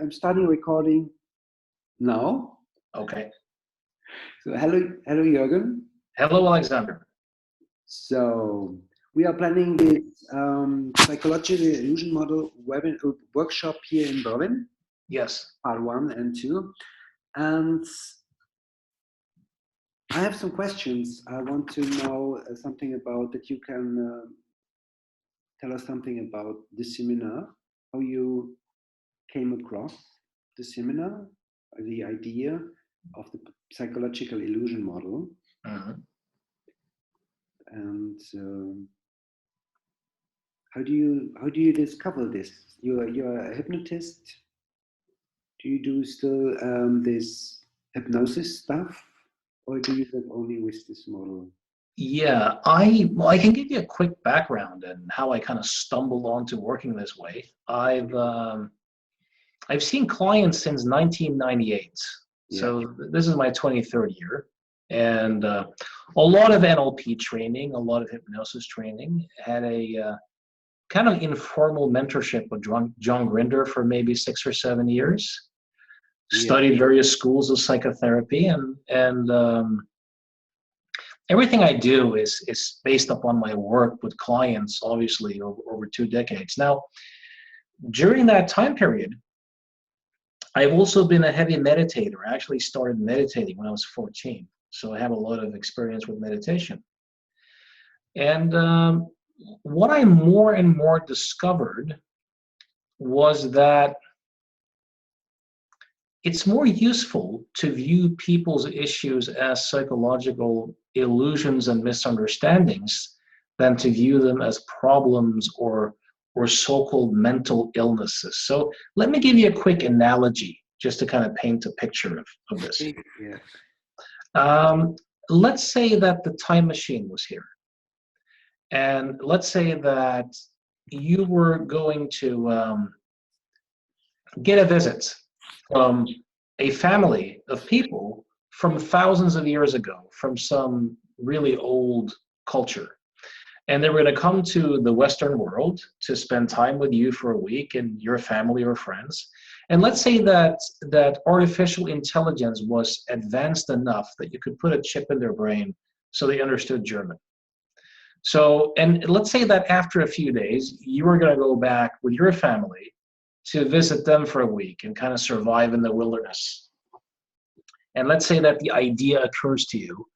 I'm starting recording now. Okay. So hello, Jørgen. Hello, Alexander. So we are planning this psychological illusion model workshop here in Berlin. Yes. Part 1 and 2. And I have some questions. I want to know something about that. You can tell us something about the seminar, how you came across the seminar, the idea of the psychological illusion model. Mm-hmm. And how do you discover this? You're a hypnotist. Do you do still this hypnosis stuff, or do you work only with this model? Yeah, I can give you a quick background and how I kind of stumbled onto working this way. I've seen clients since 1998, so this is my 23rd year, and a lot of NLP training, a lot of hypnosis training. Had a kind of informal mentorship with John Grinder for maybe 6 or 7 years. Studied various schools of psychotherapy, and everything I do is based upon my work with clients, obviously over 2 decades. Now, during that time period, I've also been a heavy meditator. I actually started meditating when I was 14, so I have a lot of experience with meditation. And what I more and more discovered was that it's more useful to view people's issues as psychological illusions and misunderstandings than to view them as problems or so-called mental illnesses. So let me give you a quick analogy just to kind of paint a picture of this. Let's say that the time machine was here. And let's say that you were going to get a visit from a family of people from thousands of years ago, from some really old culture. And they were going to come to the Western world to spend time with you for a week and your family or friends. And let's say that artificial intelligence was advanced enough that you could put a chip in their brain so they understood German. So, and let's say that after a few days, you were going to go back with your family to visit them for a week and kind of survive in the wilderness. And let's say that the idea occurs to you,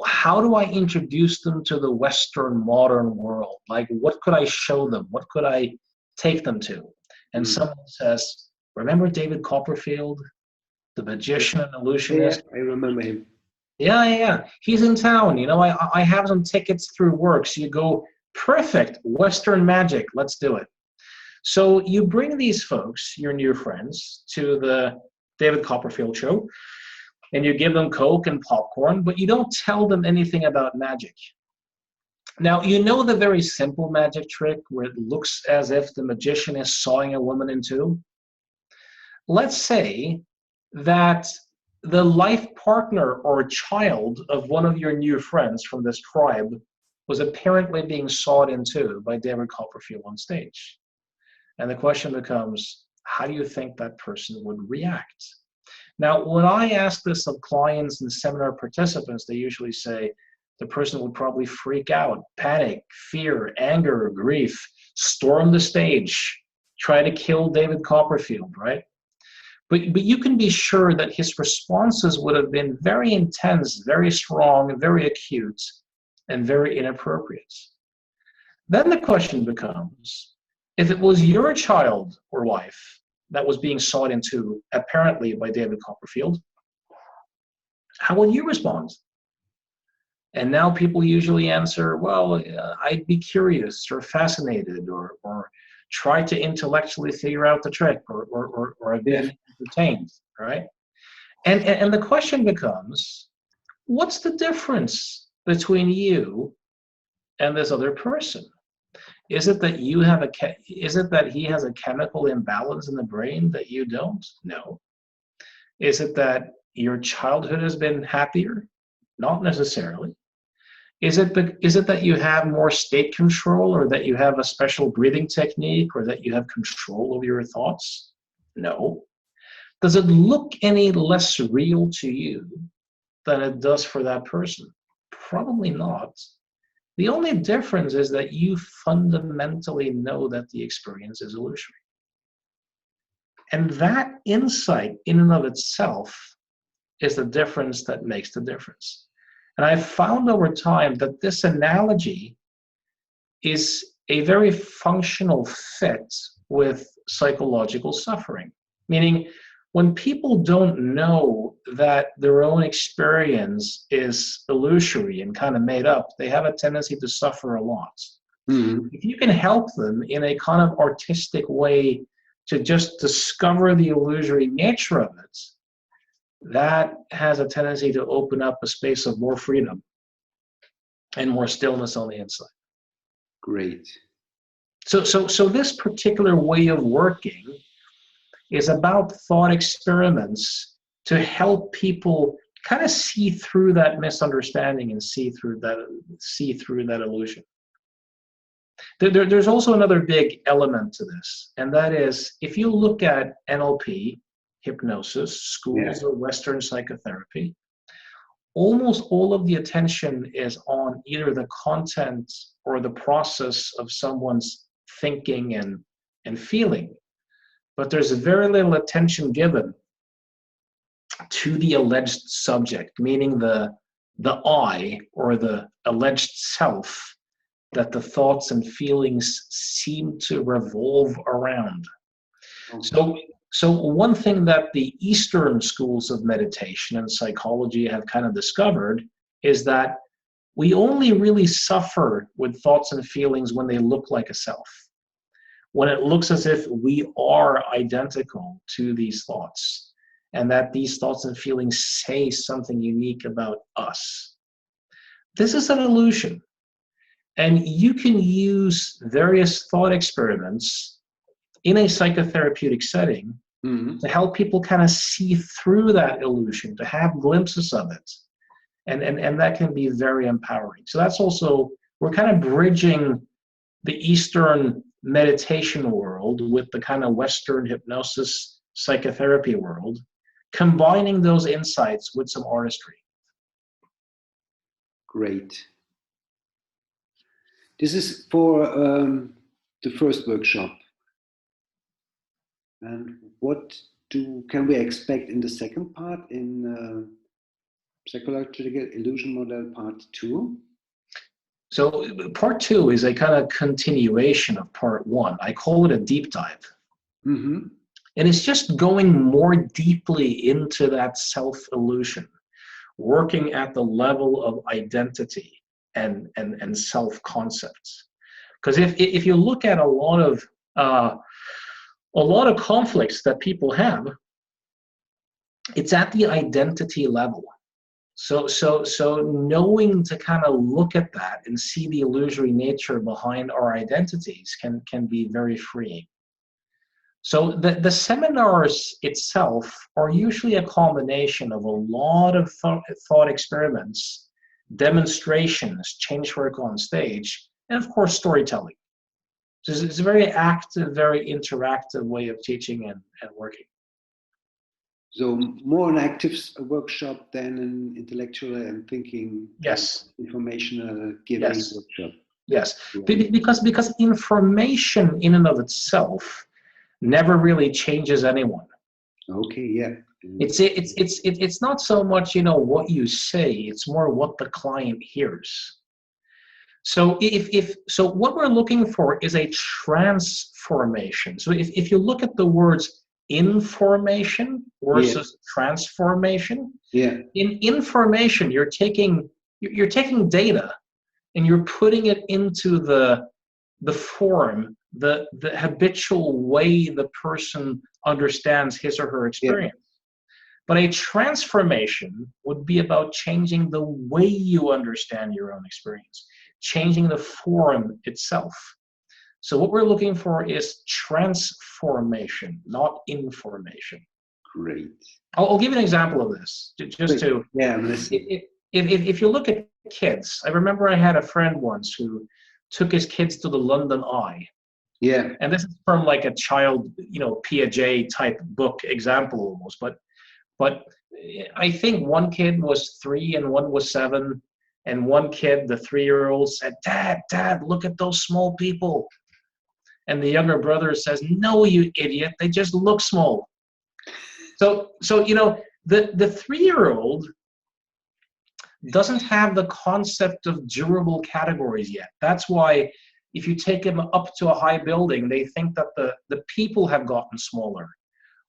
how do I introduce them to the Western modern world? Like, what could I show them? What could I take them to? And someone says, remember David Copperfield, the magician and illusionist? Yeah, I remember him. Yeah. He's in town. I have some tickets through work. So you go, perfect, Western magic, let's do it. So you bring these folks, your new friends, to the David Copperfield show, and you give them Coke and popcorn, but you don't tell them anything about magic. Now, the very simple magic trick where it looks as if the magician is sawing a woman in two? Let's say that the life partner or child of one of your new friends from this tribe was apparently being sawed in two by David Copperfield on stage. And the question becomes, how do you think that person would react? Now, when I ask this of clients and seminar participants, they usually say the person would probably freak out, panic, fear, anger, grief, storm the stage, try to kill David Copperfield, right? But you can be sure that his responses would have been very intense, very strong, very acute, and very inappropriate. Then the question becomes, if it was your child or wife that was being sawed in two, apparently by David Copperfield, how would you respond? And now people usually answer, well, I'd be curious or fascinated or try to intellectually figure out the trick or I've been entertained, right? And the question becomes, what's the difference between you and this other person? Is it that he has a chemical imbalance in the brain that you don't? No. Is it that your childhood has been happier? Not necessarily. Is it that you have more state control, or that you have a special breathing technique, or that you have control over your thoughts? No. Does it look any less real to you than it does for that person? Probably not. The only difference is that you fundamentally know that the experience is illusory. And that insight in and of itself is the difference that makes the difference. And I've found over time that this analogy is a very functional fit with psychological suffering. Meaning, when people don't know that their own experience is illusory and kind of made up, they have a tendency to suffer a lot. Mm-hmm. If you can help them in a kind of artistic way to just discover the illusory nature of it, that has a tendency to open up a space of more freedom and more stillness on the inside. Great. So this particular way of working is about thought experiments to help people kind of see through that misunderstanding and see through that illusion. There's also another big element to this, and that is if you look at NLP, hypnosis, schools of Western psychotherapy, almost all of the attention is on either the content or the process of someone's thinking and feeling. But there's very little attention given to the alleged subject, meaning the I or the alleged self that the thoughts and feelings seem to revolve around. Okay. So one thing that the Eastern schools of meditation and psychology have kind of discovered is that we only really suffer with thoughts and feelings when they look like a self. When it looks as if we are identical to these thoughts, and that these thoughts and feelings say something unique about us. This is an illusion. And you can use various thought experiments in a psychotherapeutic setting to help people kind of see through that illusion, to have glimpses of it. And that can be very empowering. So that's also, we're kind of bridging the Eastern meditation world with the kind of Western hypnosis psychotherapy world, combining those insights with some artistry. Great. This is for the first workshop. And what can we expect in the second part, in psychological illusion model part 2? So part 2 is a kind of continuation of part 1. I call it a deep dive. Mm-hmm. And it's just going more deeply into that self-illusion, working at the level of identity and self-concepts. Because if you look at a lot of conflicts that people have, it's at the identity level. So knowing to kind of look at that and see the illusory nature behind our identities can be very freeing. So the seminars itself are usually a combination of a lot of thought experiments, demonstrations, change work on stage, and of course storytelling. So it's a very active, very interactive way of teaching and working. So more an active workshop than an intellectual and thinking, informational giving workshop. Yes, because information in and of itself never really changes anyone. Okay, yeah. It's not so much what you say; it's more what the client hears. So so what we're looking for is a transformation. So if you look at the words information versus transformation. Yeah. In information, you're taking data and you're putting it into the form, the habitual way the person understands his or her experience. Yeah. But a transformation would be about changing the way you understand your own experience, changing the form itself. So what we're looking for is transformation, not information. Great. I'll give you an example of this. Just to if you look at kids, I remember I had a friend once who took his kids to the London Eye, Yeah. And this is from like a child, Piaget type book example almost. But I think one kid was 3 and one was 7. And one kid, the 3-year-old, said, Dad, look at those small people. And the younger brother says, no, you idiot, they just look small. So the 3-year-old doesn't have the concept of durable categories yet. That's why if you take them up to a high building, they think that the people have gotten smaller.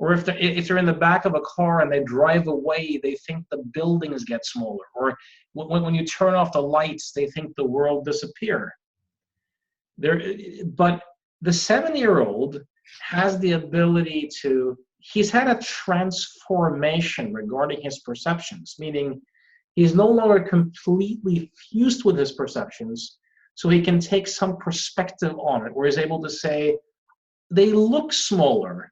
Or if they're in the back of a car and they drive away, they think the buildings get smaller. Or when you turn off the lights, they think the world disappears. But the 7-year-old has the ability he's had a transformation regarding his perceptions, meaning he's no longer completely fused with his perceptions, so he can take some perspective on it, where he's able to say, they look smaller,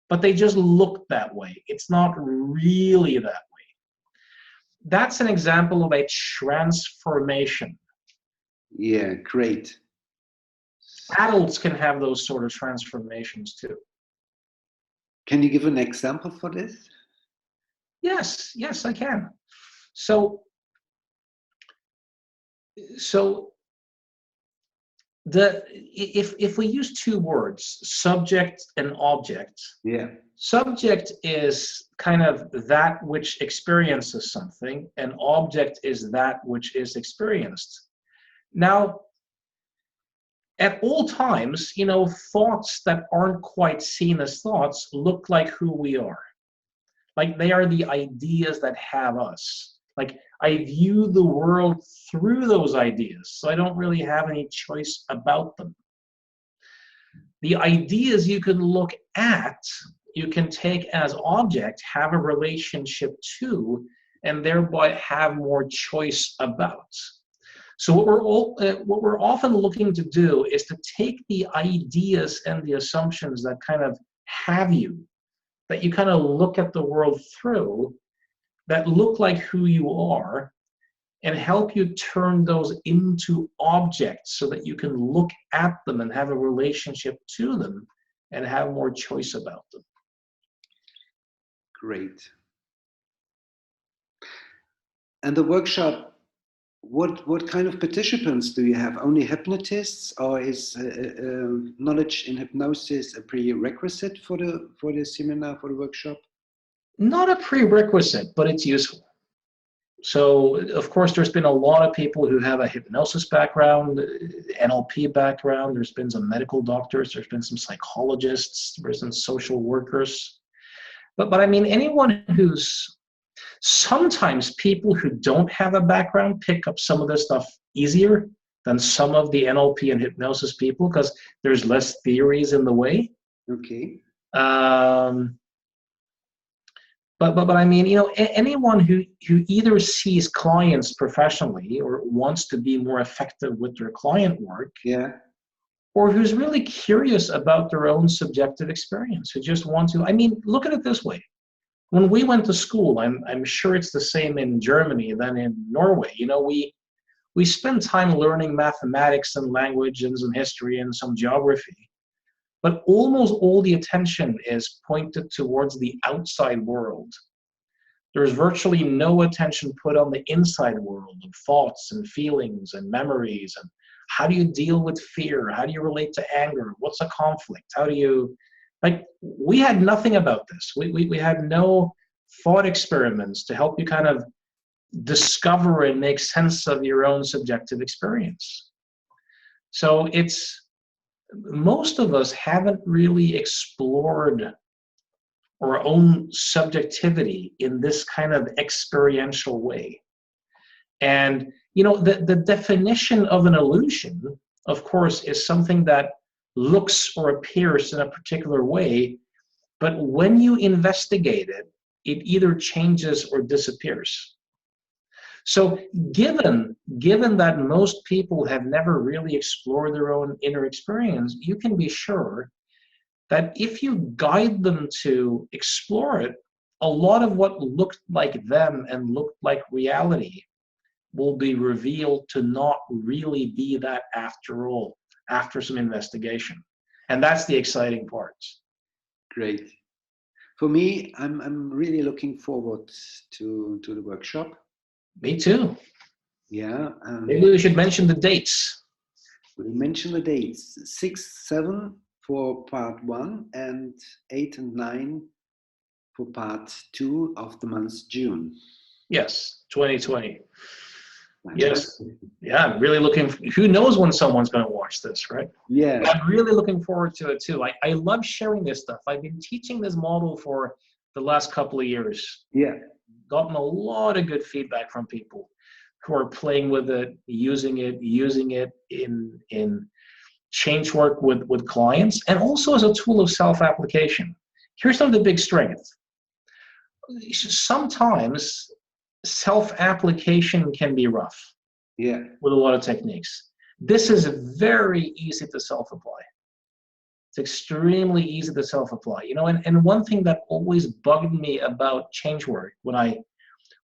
but they just look that way. It's not really that way. That's an example of a transformation. Yeah, great. Adults can have those sort of transformations too. Can you give an example for this? Yes, I can. So if we use 2 words, subject and object. Yeah. Subject is kind of that which experiences something, and object is that which is experienced. Now, at all times, thoughts that aren't quite seen as thoughts look like who we are. Like they are the ideas that have us. Like I view the world through those ideas, so I don't really have any choice about them. The ideas you can look at, you can take as object, have a relationship to, and thereby have more choice about. So what we're often looking to do is to take the ideas and the assumptions that kind of have you, that you kind of look at the world through, that look like who you are, and help you turn those into objects so that you can look at them and have a relationship to them and have more choice about them. Great. And the workshop, what kind of participants do you have? Only hypnotists, or is knowledge in hypnosis a prerequisite for the seminar, for the workshop? Not a prerequisite, but it's useful. So, of course, there's been a lot of people who have a hypnosis background, NLP background. There's been some medical doctors. There's been some psychologists. There's been social workers. But I mean, anyone who's... Sometimes people who don't have a background pick up some of this stuff easier than some of the NLP and hypnosis people because there's less theories in the way. Okay. But I mean, anyone who either sees clients professionally or wants to be more effective with their client work, yeah, or who's really curious about their own subjective experience, who just want to, I mean, look at it this way. When we went to school, I'm sure it's the same in Germany than in Norway. We spend time learning mathematics and languages and history and some geography, but almost all the attention is pointed towards the outside world. There's virtually no attention put on the inside world of thoughts and feelings and memories and how do you deal with fear? How do you relate to anger? What's a conflict? How do you... Like, we had nothing about this. We had no thought experiments to help you kind of discover and make sense of your own subjective experience. So most of us haven't really explored our own subjectivity in this kind of experiential way. And, the definition of an illusion, of course, is something that looks or appears in a particular way, but when you investigate it, it either changes or disappears. So given that most people have never really explored their own inner experience, you can be sure that if you guide them to explore it, a lot of what looked like them and looked like reality will be revealed to not really be that after all, after some investigation. And that's the exciting part. Great. For me, I'm really looking forward to the workshop. Me too. Yeah. Maybe we should mention the dates. We'll mention the dates: 6, 7 for part 1, and 8 and 9 for part 2 of the month June. Yes, 2020. Fantastic. Yes. Yeah, I'm really looking. Who knows when someone's going to watch this, right? Yeah. But I'm really looking forward to it too. I love sharing this stuff. I've been teaching this model for the last couple of years. Yeah. Gotten a lot of good feedback from people who are playing with it, using it in change work with clients, and also as a tool of self-application. Here's some of the big strengths. Sometimes self-application can be rough. Yeah. With a lot of techniques. This is very easy to self-apply. It's extremely easy to self-apply. You know, and one thing that always bugged me about change work when I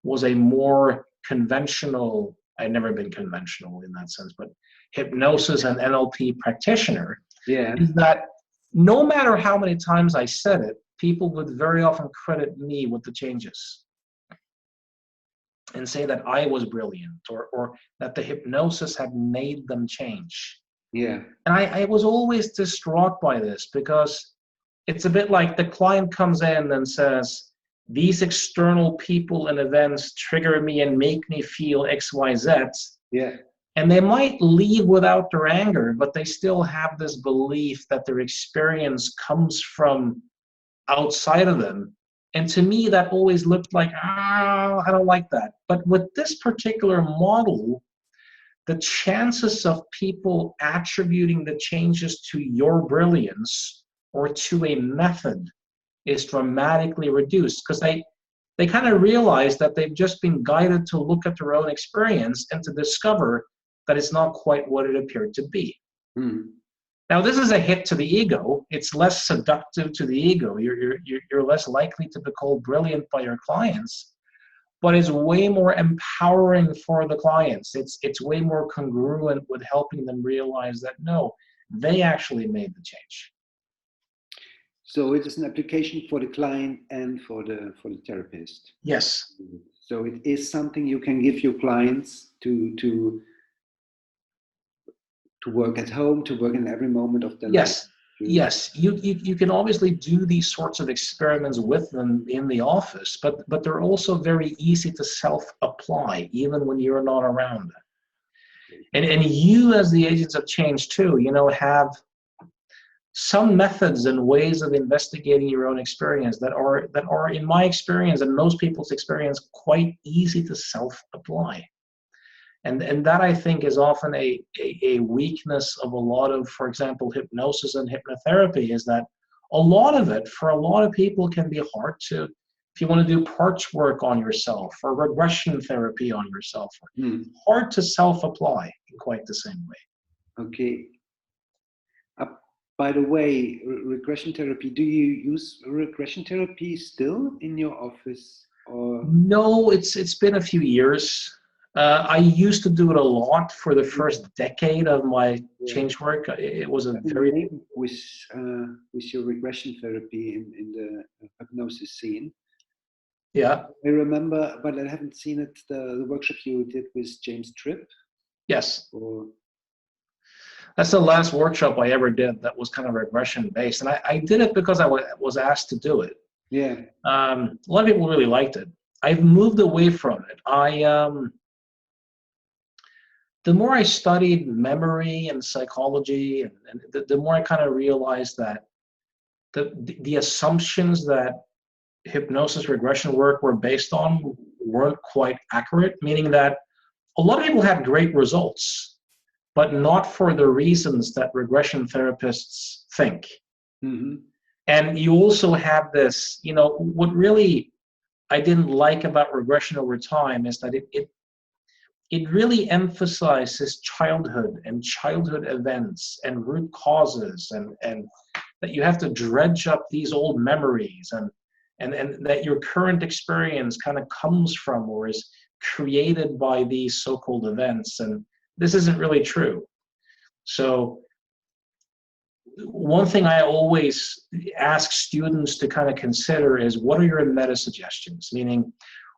was a more conventional, I'd never been conventional in that sense, but hypnosis and NLP practitioner, Yeah. is that no matter how many times I said it, people would very often credit me with the changes and say that I was brilliant, or that the hypnosis had made them change. Yeah. And I was always distraught by this, because it's a bit like the client comes in and says, these external people and events trigger me and make me feel X, Y, Z. Yeah. And they might leave without their anger, but they still have this belief that their experience comes from outside of them. And to me, that always looked like, I don't like that. But with this particular model, the chances of people attributing the changes to your brilliance or to a method is dramatically reduced, because they kind of realize that they've just been guided to look at their own experience and to discover that it's not quite what it appeared to be. Mm. Now, this is a hit to the ego. It's less seductive to the ego. You're less likely to be called brilliant by your clients, but it's way more empowering for the clients. It's way more congruent with helping them realize that, no, they actually made the change. So it is an application for the client and for the therapist. Yes. So it is something you can give your clients to work at home, to work in every moment of their life. Yes, you can obviously do these sorts of experiments with them in the office, but they're also very easy to self-apply even when you're not around. And you, as the agents of change too, you know, have some methods and ways of investigating your own experience that are in my experience and most people's experience quite easy to self-apply. And that, I think, is often a weakness of a lot of, for example, hypnosis and hypnotherapy, is that a lot of it, for a lot of people, can be hard to, if you want to do parts work on yourself or regression therapy on yourself, hard to self-apply in quite the same way. Okay. By the way, regression therapy, do you use regression therapy still in your office? Or? No, it's been a few years. I used to do it a lot for the first decade of my change work. It was a very with your regression therapy in the hypnosis scene. Yeah. I remember, but I haven't seen it. The workshop you did with James Tripp. Yes. Or... That's the last workshop I ever did that was kind of regression based, and I did it because I was asked to do it. Yeah. A lot of people really liked it. I've moved away from it. The more I studied memory and psychology, and the more I kind of realized that the assumptions that hypnosis regression work were based on weren't quite accurate, meaning that a lot of people had great results, but not for the reasons that regression therapists think. Mm-hmm. And you also have this, you know, what really I didn't like about regression over time is that it really emphasizes childhood and childhood events and root causes, and that you have to dredge up these old memories, and that your current experience kind of comes from or is created by these so-called events. And this isn't really true. So one thing I always ask students to kind of consider is, what are your meta suggestions? Meaning,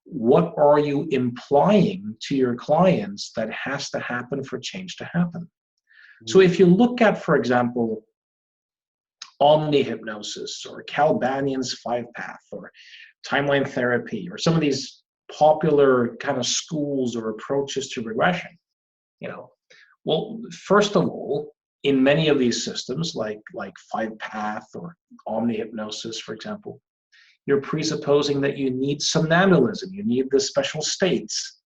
what are you implying to your clients that has to happen for change to happen? So if you look at, for example, omni-hypnosis or Cal Banyan's 5-path or timeline therapy or some of these popular kind of schools or approaches to regression, well, first of all, in many of these systems, like 5-path or omni-hypnosis, for example, you're presupposing that you need somnambulism, you need the special states,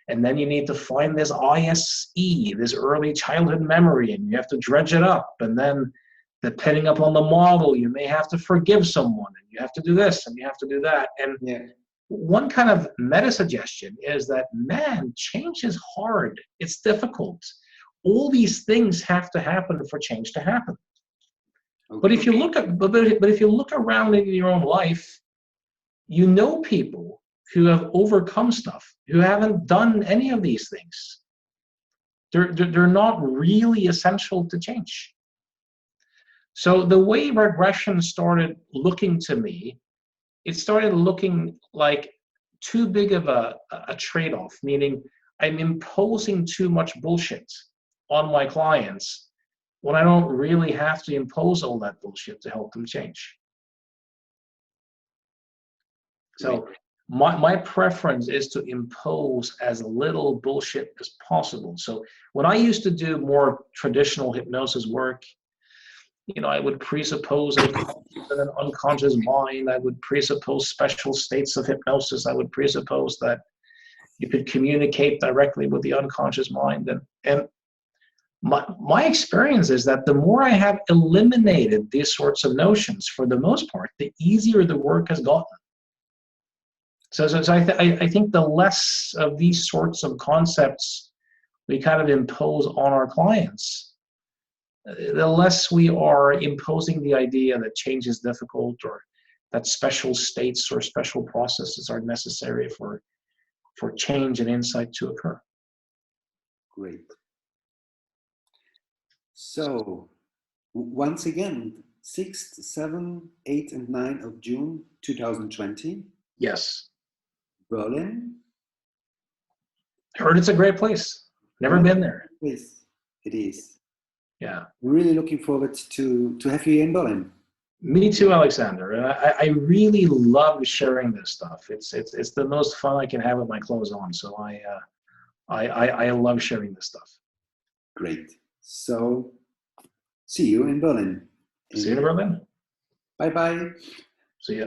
and then you need to find this ISE, this early childhood memory, and you have to dredge it up, and then depending upon the model, you may have to forgive someone, and you have to do this, and you have to do that. And one kind of meta suggestion is that, man, change is hard, it's difficult. All these things have to happen for change to happen. Okay. But if you look at, but if you look around in your own life, you know people who have overcome stuff, who haven't done any of these things. They're not really essential to change. So the way regression started looking to me, it started looking like too big of a trade-off, meaning I'm imposing too much bullshit on my clients when I don't really have to impose all that bullshit to help them change. So my preference is to impose as little bullshit as possible. So when I used to do more traditional hypnosis work, I would presuppose an unconscious mind. I would presuppose special states of hypnosis. I would presuppose that you could communicate directly with the unconscious mind. And my experience is that the more I have eliminated these sorts of notions, for the most part, the easier the work has gotten. So I think the less of these sorts of concepts we kind of impose on our clients, the less we are imposing the idea that change is difficult or that special states or special processes are necessary for change and insight to occur. Great. So, once again, 6th, 7th, 8th, and 9th of June, 2020. Yes. Berlin. Heard it's a great place. Never been there. Yes, it is. Yeah. Really looking forward to have you in Berlin. Me too, Alexander. And I really love sharing this stuff. It's the most fun I can have with my clothes on. So I love sharing this stuff. Great. So, see you in Berlin. See you in Berlin. Bye-bye. See ya.